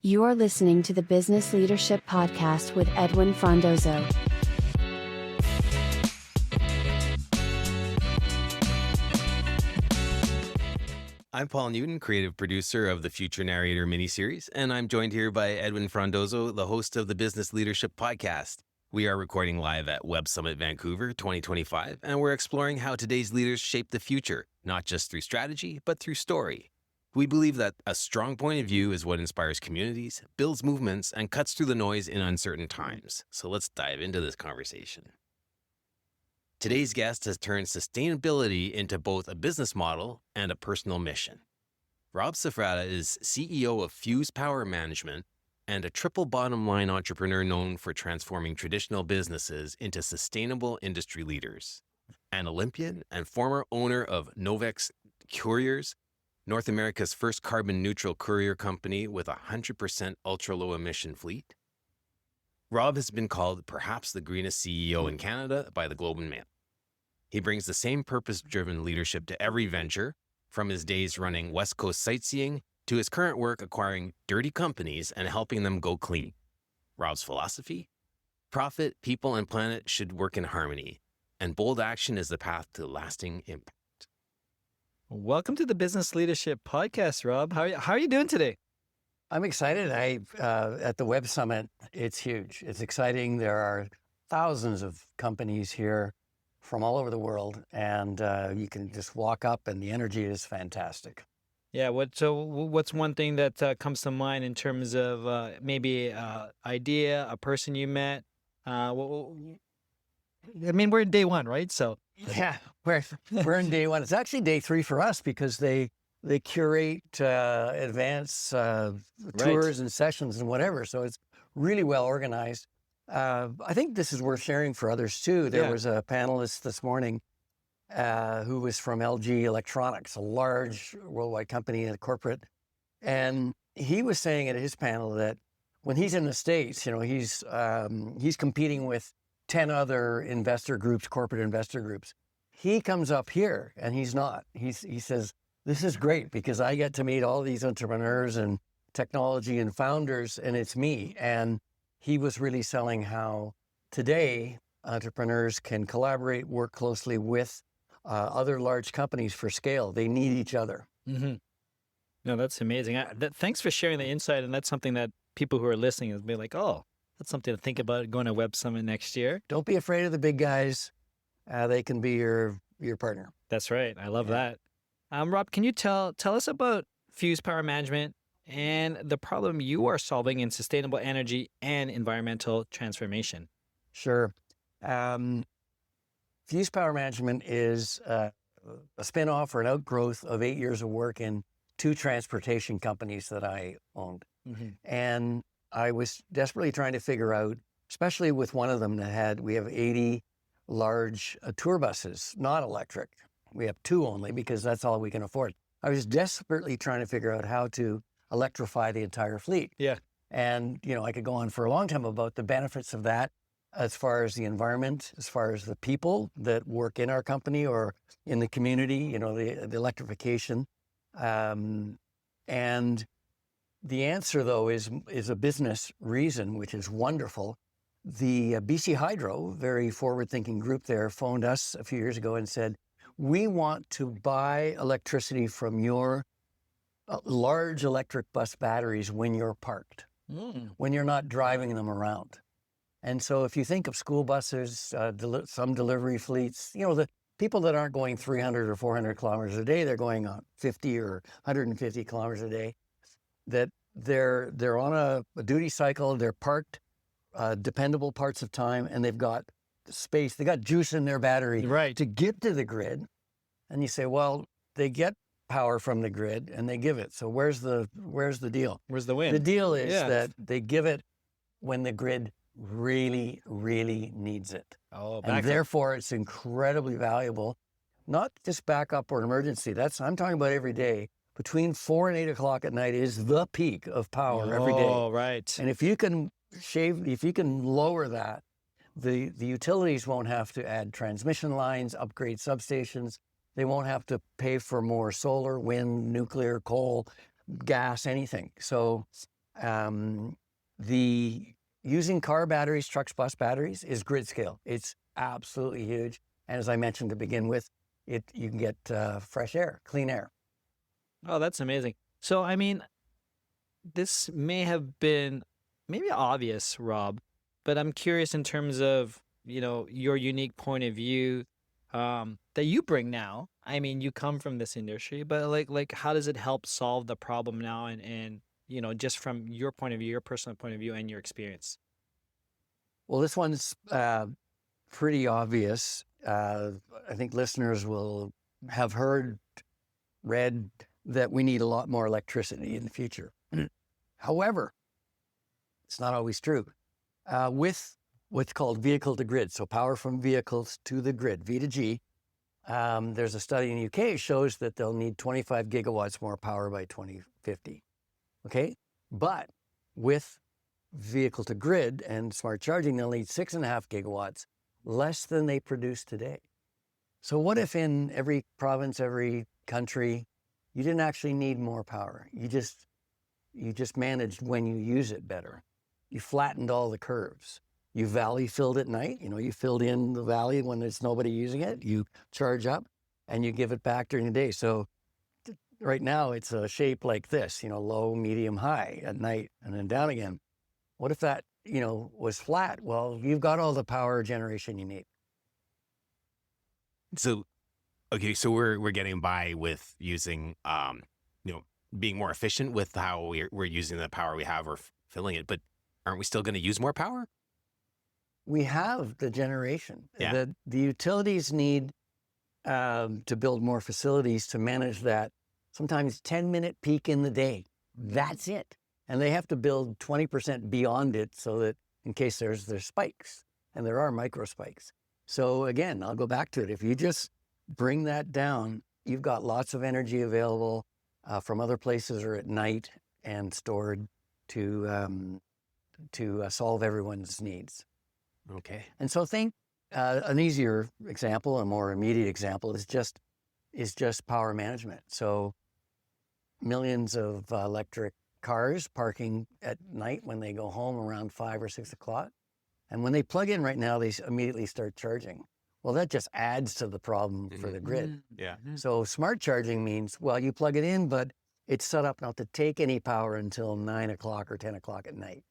You are listening to the Business Leadership Podcast with Edwin Frondozo. I'm Paul Newton, creative producer of the Future Narrator miniseries, and I'm joined here by Edwin Frondozo, the host of the Business Leadership Podcast. We are recording live at Web Summit Vancouver 2025, and we're exploring how today's leaders shape the future, not just through strategy, but through story. We believe that a strong point of view is what inspires communities, builds movements, and cuts through the noise in uncertain times. So let's dive into this conversation. Today's guest has turned sustainability into both a business model and a personal mission. Rob Safrata is CEO of Fuse Power Management and a triple bottom line entrepreneur known for transforming traditional businesses into sustainable industry leaders. An Olympian and former owner of Novex Couriers, North America's first carbon neutral courier company with a 100% ultra low emission fleet. Rob has been called perhaps the greenest CEO in Canada by the Globe and Mail. He brings the same purpose-driven leadership to every venture, from his days running West Coast sightseeing to his current work acquiring dirty companies and helping them go clean. Rob's philosophy? Profit, people, and planet should work in harmony, and bold action is the path to lasting impact. Welcome to the Business Leadership Podcast, Rob. How are you doing today? I'm excited. At the Web Summit, it's huge. It's exciting. There are thousands of companies here from all over the world, and you can just walk up, and the energy is fantastic. Yeah. What's one thing that comes to mind in terms of maybe idea, a person you met? We're in day one, right? So yeah, we're in day one. It's actually day three for us because they curate advance tours and sessions and whatever. So it's really well organized. I think this is worth sharing for others too. There was a panelist this morning who was from LG Electronics, a large worldwide company and corporate. And he was saying at his panel that when he's in the States, he's competing with 10 other investor groups, corporate investor groups. He comes up here and he's not. He says, this is great because I get to meet all these entrepreneurs and technology and founders, and it's me. And he was really selling how today entrepreneurs can collaborate, work closely with other large companies for scale. They need each other. Mm-hmm. No, that's amazing. Thanks for sharing the insight. And that's something that people who are listening will be like, oh, that's something to think about going to Web Summit next year. Don't be afraid of the big guys. They can be your partner. That's right. I love that. Rob, can you tell us about Fuse Power Management and the problem you are solving in sustainable energy and environmental transformation? Sure. Fuse Power Management is a spinoff or an outgrowth of 8 years of work in 2 transportation companies that I owned. Mm-hmm. And I was desperately trying to figure out, especially with one of them we have 80 large tour buses, not electric. We have 2 only because that's all we can afford. I was desperately trying to figure out how to electrify the entire fleet. Yeah. And, I could go on for a long time about the benefits of that as far as the environment, as far as the people that work in our company or in the community, the electrification. And the answer, though, is a business reason, which is wonderful. The BC Hydro, very forward-thinking group there, phoned us a few years ago and said, we want to buy electricity from your large electric bus batteries when you're parked, when you're not driving them around. And so if you think of school buses, some delivery fleets, the people that aren't going 300 or 400 kilometers a day, they're going on 50 or 150 kilometers a day, that they're on a duty cycle, they're parked dependable parts of time, and they've got space, they got juice in their battery to get to the grid. And you say, well, they get power from the grid and they give it. So where's the deal? Where's the win? The deal is that they give it when the grid really, really needs it. And therefore it's incredibly valuable, not just backup or emergency. I'm talking about every day. Between 4 and 8 o'clock at night is the peak of power every day. Oh, right. And if you can lower that, the utilities won't have to add transmission lines, upgrade substations. They won't have to pay for more solar, wind, nuclear, coal, gas, anything. So The using car batteries, trucks, bus batteries is grid scale. It's absolutely huge. And as I mentioned to begin with, you can get fresh air, clean air. Oh, that's amazing. So, I mean, this may have been maybe obvious, Rob, but I'm curious in terms of, your unique point of view that you bring now. I mean, you come from this industry, but like how does it help solve the problem now and just from your point of view, your personal point of view and your experience? Well, this one's pretty obvious. I think listeners will have read that we need a lot more electricity in the future. However, it's not always true. With what's called vehicle to grid, so power from vehicles to the grid, V to G, there's a study in the UK shows that they'll need 25 gigawatts more power by 2050. Okay? But with vehicle to grid and smart charging, they'll need 6.5 gigawatts, less than they produce today. So what if in every province, every country, you didn't actually need more power? You just managed when you use it better. You flattened all the curves. You valley filled at night. You filled in the valley when there's nobody using it. You charge up and you give it back during the day. So right now it's a shape like this, low, medium, high at night and then down again. What if that, was flat? Well, you've got all the power generation you need. So, okay, so we're getting by with using, being more efficient with how we're using the power we have or filling it. But aren't we still going to use more power? We have the generation. Yeah. The utilities need to build more facilities to manage that sometimes 10-minute peak in the day. That's it. And they have to build 20% beyond it so that in case there's spikes, and there are micro spikes. So again, I'll go back to it. If you just bring that down, you've got lots of energy available from other places or at night and stored to solve everyone's needs. Okay. And so think an easier example, a more immediate example is just power management. So millions of electric cars parking at night when they go home around 5 or 6 o'clock. And when they plug in right now, they immediately start charging. Well, that just adds to the problem for the grid. Yeah. So smart charging means, well, you plug it in, but it's set up not to take any power until 9 o'clock or 10 o'clock at night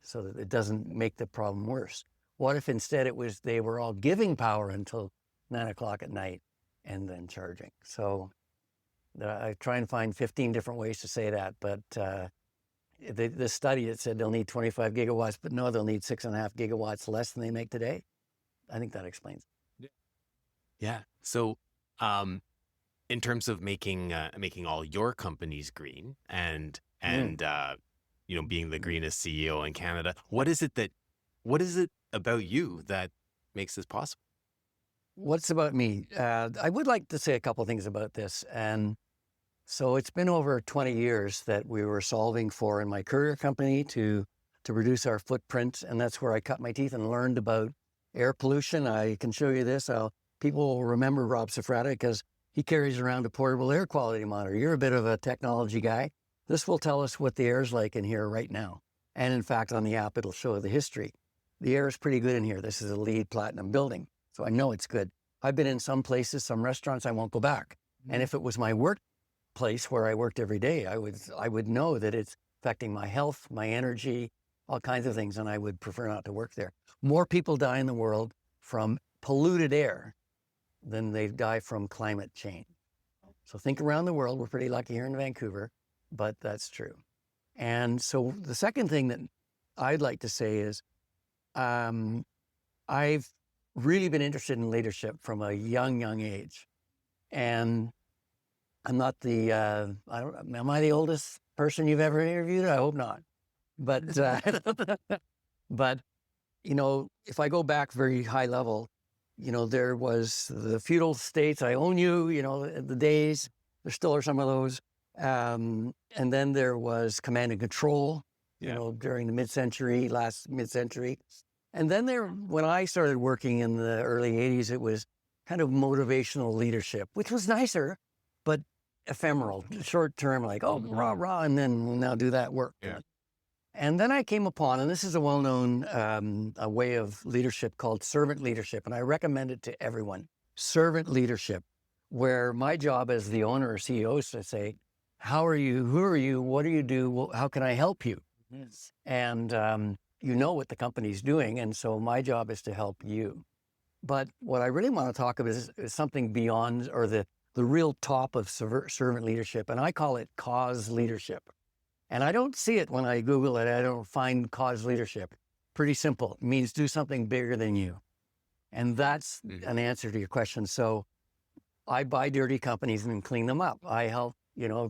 so that it doesn't make the problem worse. What if instead they were all giving power until 9 o'clock at night and then charging? So I try and find 15 different ways to say that, but the study that said they'll need 25 gigawatts, but no, they'll need 6.5 gigawatts less than they make today. I think that explains it. Yeah. So, in terms of making all your companies green and being the greenest CEO in Canada, what is it about you that makes this possible? What's about me? I would like to say a couple of things about this. And so it's been over 20 years that we were solving for in my career company to reduce our footprint. And that's where I cut my teeth and learned about air pollution. I can show you this. People will remember Rob Safrata because he carries around a portable air quality monitor. You're a bit of a technology guy. This will tell us what the air is like in here right now. And in fact, on the app, it'll show the history. The air is pretty good in here. This is a LEED Platinum building, so I know it's good. I've been in some places, some restaurants, I won't go back. And if it was my workplace where I worked every day, I would know that it's affecting my health, my energy, all kinds of things, and I would prefer not to work there. More people die in the world from polluted air than they die from climate change. So think around the world. We're pretty lucky here in Vancouver, but that's true. And so the second thing that I'd like to say is I've really been interested in leadership from a young age. And I'm not am I the oldest person you've ever interviewed? I hope not. But, but, if I go back very high level, there was the feudal states, I own you, the days, there still are some of those. And then there was command and control, during the last mid-century. And then when I started working in the early 80s, it was kind of motivational leadership, which was nicer, but ephemeral, short term, like, oh, rah, rah, and then we'll now do that work. Yeah. And then I came upon, and this is a well-known a way of leadership called servant leadership, and I recommend it to everyone. Servant leadership, where my job as the owner or CEO is to say, how are you? Who are you? What do you do? How can I help you? Yes. And you know what the company's doing, and so my job is to help you. But what I really want to talk about is something beyond, or the real top of servant leadership, and I call it cause leadership. And I don't see it when I Google it. I don't find cause leadership. Pretty simple. It means do something bigger than you. And that's an answer to your question. So I buy dirty companies and clean them up. I help,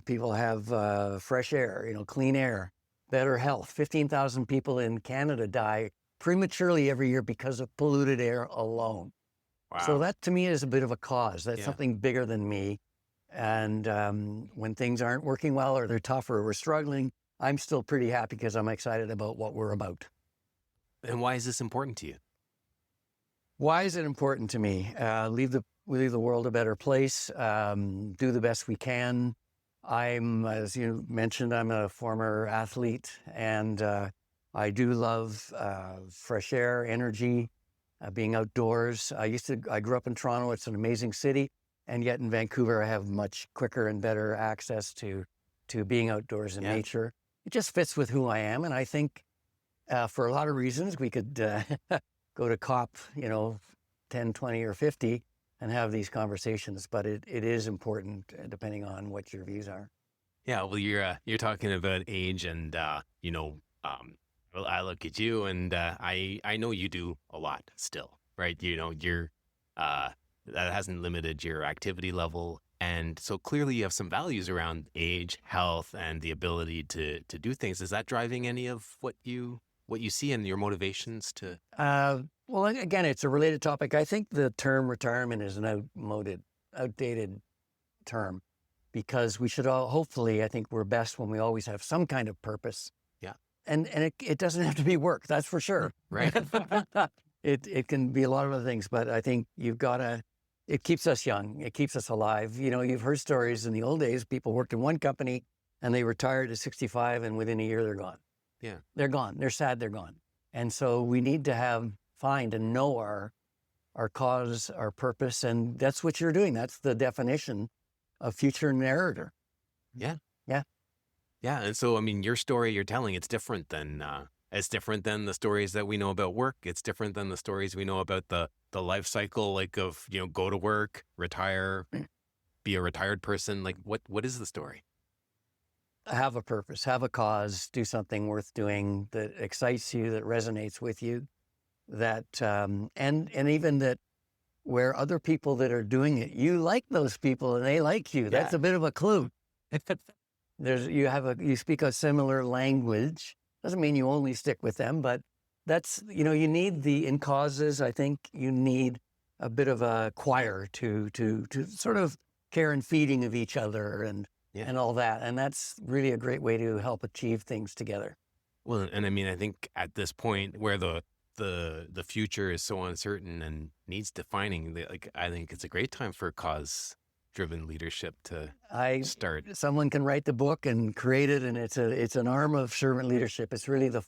people have fresh air, clean air, better health. 15,000 people in Canada die prematurely every year because of polluted air alone. Wow. So that to me is a bit of a cause. That's something bigger than me. And when things aren't working well, or they're tough, or we're struggling, I'm still pretty happy because I'm excited about what we're about. And why is this important to you? Why is it important to me? Leave the world a better place, do the best we can. As you mentioned, I'm a former athlete, and I do love fresh air, energy, being outdoors. I grew up in Toronto. It's an amazing city. And yet in Vancouver, I have much quicker and better access to being outdoors in nature. It just fits with who I am. And I think for a lot of reasons, we could go to COP, 10, 20, or 50 and have these conversations. But it is important depending on what your views are. Yeah, well, you're talking about age, and well, I look at you, and I know you do a lot still, right? You're that hasn't limited your activity level, and so clearly you have some values around age, health, and the ability to do things. Is that driving any of what you see in your motivations to? Well, again, it's a related topic. I think the term retirement is an outdated term, because we should all, hopefully, I think we're best when we always have some kind of purpose. Yeah. And it doesn't have to be work, that's for sure. Right. It can be a lot of other things, but I think it keeps us young. It keeps us alive. You've heard stories in the old days, people worked in one company and they retired at 65, and within a year they're gone. Yeah. They're gone. They're sad they're gone. And so we need to find and know our cause, our purpose, and that's what you're doing. That's the definition of Future Narrator. Yeah. Yeah. Yeah. And so, I mean, your story you're telling, it's different than the stories that we know about work. It's different than the stories we know about the life cycle, like of, go to work, retire, be a retired person. Like what is the story? Have a purpose, have a cause, do something worth doing that excites you, that resonates with you, that, and even that where other people that are doing it, you like those people and they like you. That's a bit of a clue. You speak a similar language. Doesn't mean you only stick with them, but that's, you need in causes, I think you need a bit of a choir to sort of care and feeding of each other and all that. And that's really a great way to help achieve things together. Well, and I mean, I think at this point where the future is so uncertain and needs defining, I think it's a great time for cause-driven leadership to start. Someone can write the book and create it, and it's an arm of servant leadership. It's really the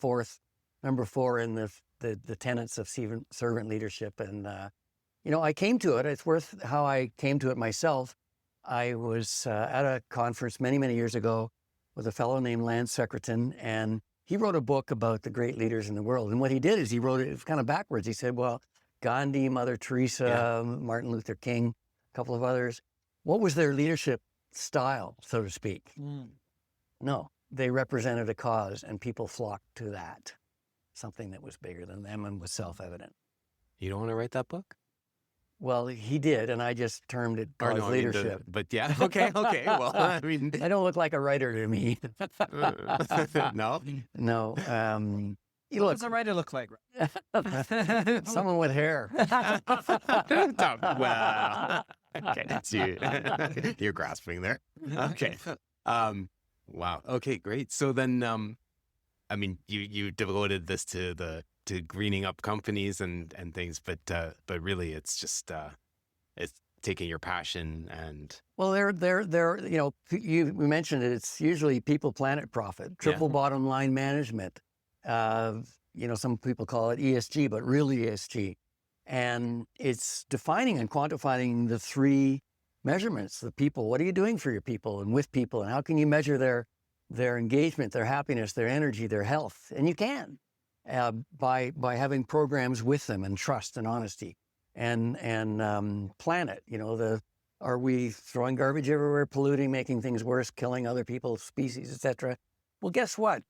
number 4 in the tenets of servant leadership. And I came to it. It's worth how I came to it myself. I was at a conference many, many years ago with a fellow named Lance Secretan, and he wrote a book about the great leaders in the world. And what he did is he wrote it kind of backwards. He said, well, Gandhi, Mother Teresa, Martin Luther King, a couple of others, what was their leadership style, so to speak? No, they represented a cause, and people flocked to that, something that was bigger than them and was self-evident. You don't want to write that book? Well, he did, and I just termed it cause leadership. But yeah, okay. Well, I mean, I don't look like a writer to me. No. What does a writer look like? Someone with hair. Wow. Okay, that's you. You're grasping there. Okay. Wow. Okay, great. So then, I mean, you devoted this to greening up companies and things, but really, it's just taking your passion and... Well, we mentioned it. It's usually people, planet, profit, triple bottom line management. Some people call it ESG, but really ESG. And it's defining and quantifying the three measurements, the people. What are you doing for your people and with people? And how can you measure their engagement, their happiness, their energy, their health? And you can by having programs with them and trust and honesty and planet. Are we throwing garbage everywhere, polluting, making things worse, killing other people, species, etc.? Well, guess what?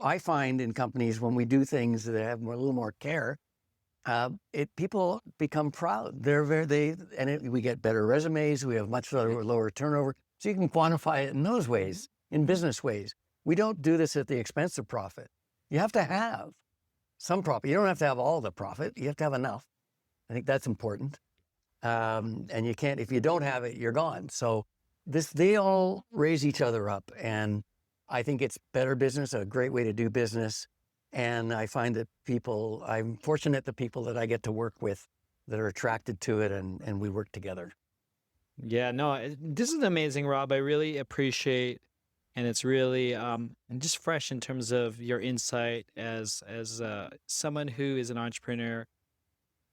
I find in companies when we do things that have a little more care, people become proud. We get better resumes. We have much lower turnover. So you can quantify it in those ways, in business ways. We don't do this at the expense of profit. You have to have some profit. You don't have to have all the profit. You have to have enough. I think that's important. And you can't, if you don't have it, you're gone. So they all raise each other up. And I think it's better business, a great way to do business. And I find that I'm fortunate the people that I get to work with that are attracted to it and we work together. Yeah, no, this is amazing, Rob. I really appreciate, and it's really just fresh in terms of your insight as someone who is an entrepreneur,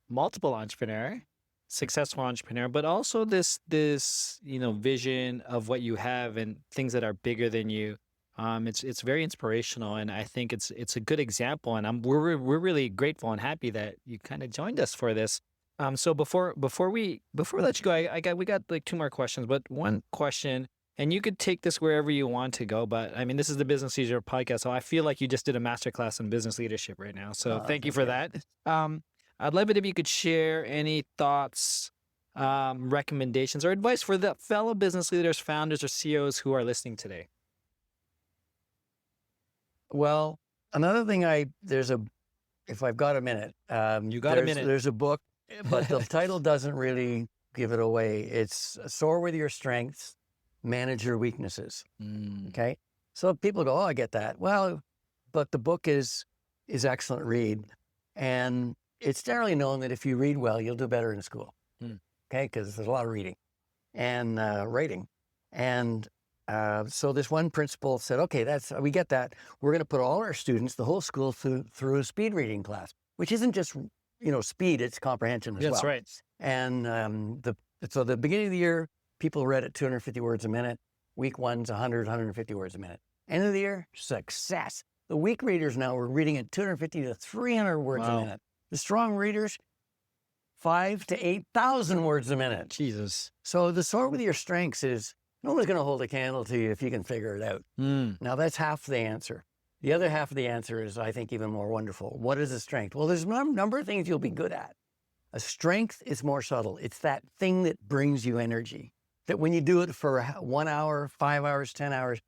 multiple entrepreneur, successful entrepreneur, but also this vision of what you have and things that are bigger than you. It's very inspirational, and I think it's a good example. And we're really grateful and happy that you kind of joined us for this. So before we let you go, we got like two more questions, but one question, and you could take this wherever you want to go. But I mean, this is the Business Leadership Podcast, so I feel like you just did a masterclass in business leadership right now. So thank you for that. I'd love it if you could share any thoughts, recommendations, or advice for the fellow business leaders, founders, or CEOs who are listening today. Well, another thing if I've got a minute, you got a minute. There's a book, but the title doesn't really give it away. It's Soar with Your Strengths, Manage Your Weaknesses. Okay. So people go, oh, I get that. Well, but the book is excellent read. And it's generally known that if you read well, you'll do better in school. Okay. Because there's a lot of reading and writing. And so this one principal said, okay, we get that. We're going to put all our students, the whole school, through a speed reading class, which isn't just, speed, it's comprehension as well. That's right. And so the beginning of the year, people read at 250 words a minute. Week one's 100, 150 words a minute. End of the year, success. The weak readers now are reading at 250 to 300 words a minute. The strong readers, 5,000 to 8,000 words a minute. Jesus. So the Soar with Your Strengths is, no one's going to hold a candle to you if you can figure it out. Now, that's half the answer. The other half of the answer is, I think, even more wonderful. What is a strength? Well, there's a number of things you'll be good at. A strength is more subtle. It's that thing that brings you energy, that when you do it for 1 hour, 5 hours, 10 hours,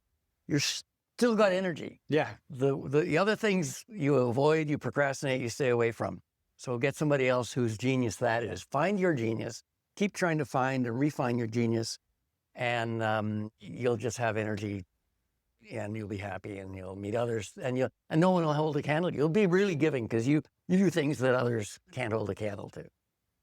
you're still got energy. Yeah. The other things you avoid, you procrastinate, you stay away from. So get somebody else whose genius that is. Find your genius. Keep trying to find and refine your genius. And you'll just have energy, and you'll be happy, and you'll meet others, and no one will hold a candle. You'll be really giving because you do things that others can't hold a candle to.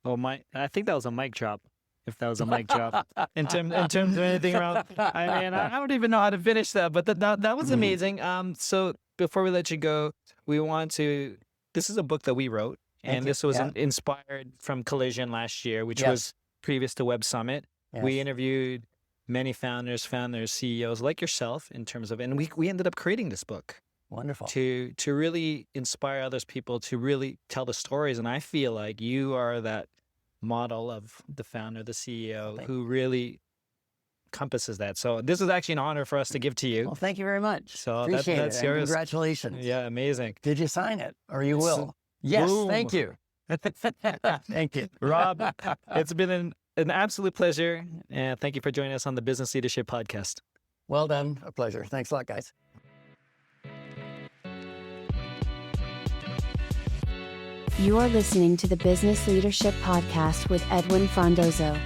Oh, I think that was a mic drop. If that was a mic drop, in terms of anything around, I mean, I don't even know how to finish that, but that was amazing. So before we let you go, this is a book that we wrote, and this was inspired from Collision last year, which was previous to Web Summit. Yes. We interviewed many founders, CEOs like yourself in terms of, and we ended up creating this book. Wonderful. To really inspire others people to really tell the stories. And I feel like you are that model of the founder, the CEO, who really encompasses that. So this is actually an honor for us to give to you. Well, thank you very much. So appreciate that's it. yours. Congratulations. Yeah, amazing. Did you sign it? Or you will? Yes, boom. Thank you. Thank you. Rob, it's been an absolute pleasure, and thank you for joining us on the Business Leadership Podcast. Well done. A pleasure. Thanks a lot, guys. You are listening to the Business Leadership Podcast with Edwin Frondozo.